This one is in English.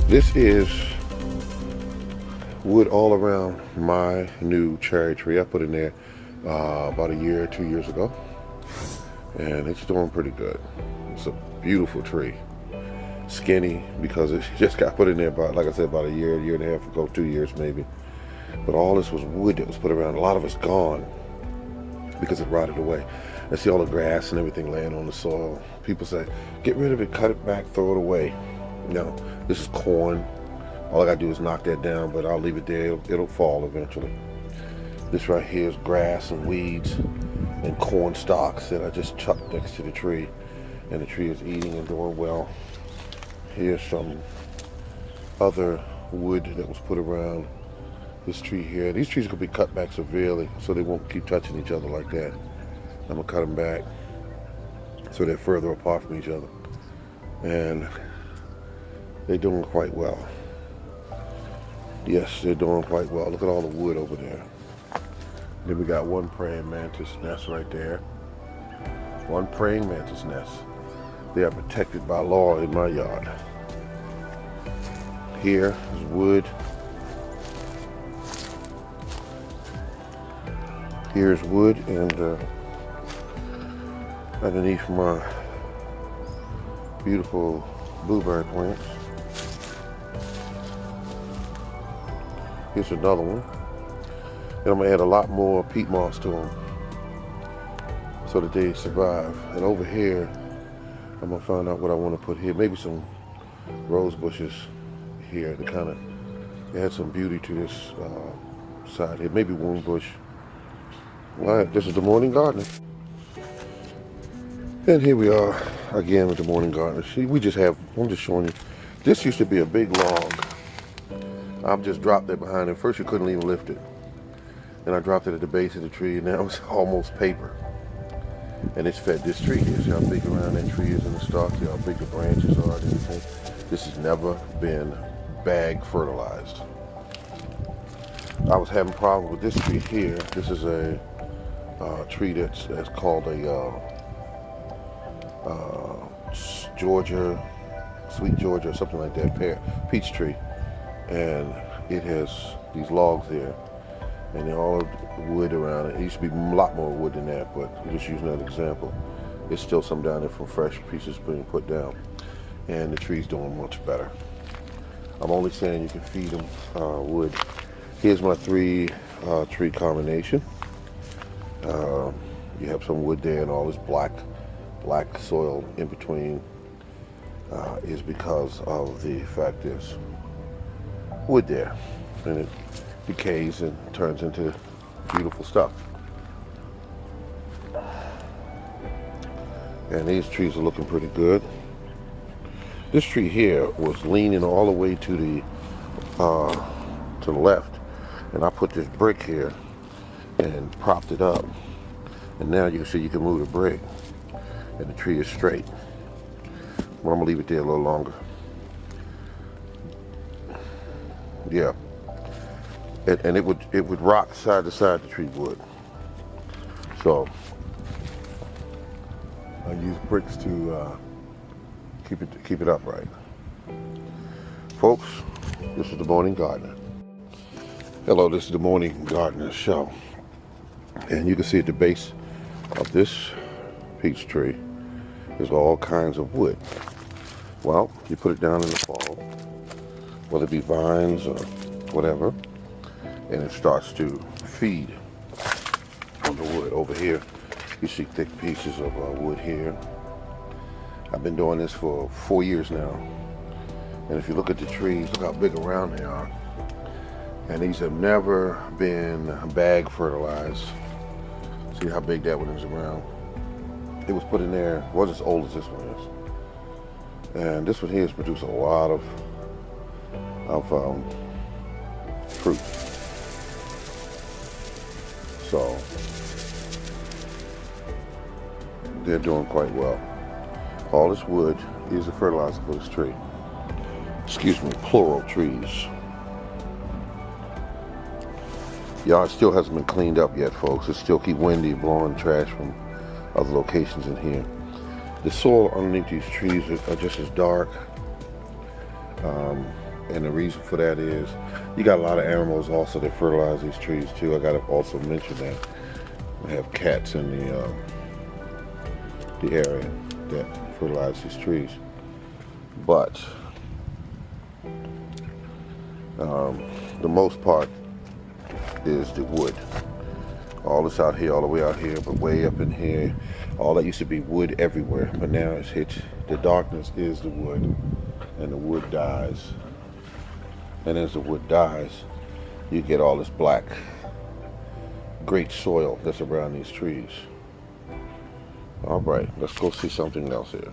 This is wood all around my new cherry tree. I put in there about a year or 2 years ago, and it's doing pretty good. It's a beautiful tree. Skinny because it just got put in there about, like I said, about a year and a half ago, 2 years maybe. But all this was wood that was put around. A lot of it's gone because it rotted away. I see all the grass and everything laying on the soil. People say, get rid of it, cut it back, throw it away. No, this is corn. All I gotta do is knock that down, but I'll leave it there. It'll fall eventually. This right here is grass and weeds and corn stalks that I just chucked next to the tree, and the tree is eating and doing well. Here's some other wood that was put around this tree here. These trees could be cut back severely so they won't keep touching each other like that. I'm gonna cut them back so they're further apart from each other, and they're doing quite well. Yes, they're doing quite well. Look at all the wood over there. Then we got one praying mantis nest right there. One praying mantis nest. They are protected by law in my yard. Here is wood. Here's wood, and underneath my beautiful blueberry plants. Here's another one. And I'm gonna add a lot more peat moss to them so that they survive. And over here, I'm gonna find out what I want to put here. Maybe some rose bushes here to kind of add some beauty to this side here. Maybe wound bush. All right, this is the morning gardener. And here we are again with the morning gardener. See, I'm just showing you. This used to be a big log. I've just dropped it behind it. First you couldn't even lift it. And I dropped it at the base of the tree, and now it's almost paper. And it's fed this tree here. See how big around that tree is in the stalk? See how big the branches are and everything? This has never been bag fertilized. I was having problems with this tree here. This is a tree that's called a Georgia, sweet Georgia, or something like that, peach tree. And it has these logs there, and they're all wood around it. It used to be a lot more wood than that, but I'm just using that example. There's still some down there from fresh pieces being put down, and the tree's doing much better. I'm only saying you can feed them wood. Here's my 3 tree combination. You have some wood there, and all this black soil in between is because of the fact there's wood there, and it decays and turns into beautiful stuff. And these trees are looking pretty good. This tree here was leaning all the way to the left, and I put this brick here and propped it up, and now you can see you can move the brick and the tree is straight. Well, I'm gonna leave it there a little longer. Yeah, and it would rock side to side. The tree would. So I use bricks to keep it upright. Folks, this is the morning gardener. Hello, this is the morning gardener show, and you can see at the base of this peach tree there's all kinds of wood. Well, you put it down in the fall, whether it be vines or whatever, and it starts to feed on the wood. Over here, you see thick pieces of wood here. I've been doing this for 4 years now, and if you look at the trees, look how big around they are. And these have never been bag fertilized. See how big that one is around? It was put in there, it wasn't as old as this one is. And this one here has produced a lot of fruit. So they're doing quite well. All this wood is the fertilizer for this tree. Excuse me, plural trees. Yard still hasn't been cleaned up yet, folks. It still keep windy, blowing trash from other locations in here. The soil underneath these trees are just as dark. And the reason for that is you got a lot of animals also that fertilize these trees too. I gotta also mention that we have cats in the area that fertilize these trees. But the most part is the wood. All this out here, all the way out here, but way up in here, all that used to be wood everywhere, but now it's hit. The darkness is the wood, and the wood dies. And as the wood dies, you get all this black, great soil that's around these trees. All right, let's go see something else here.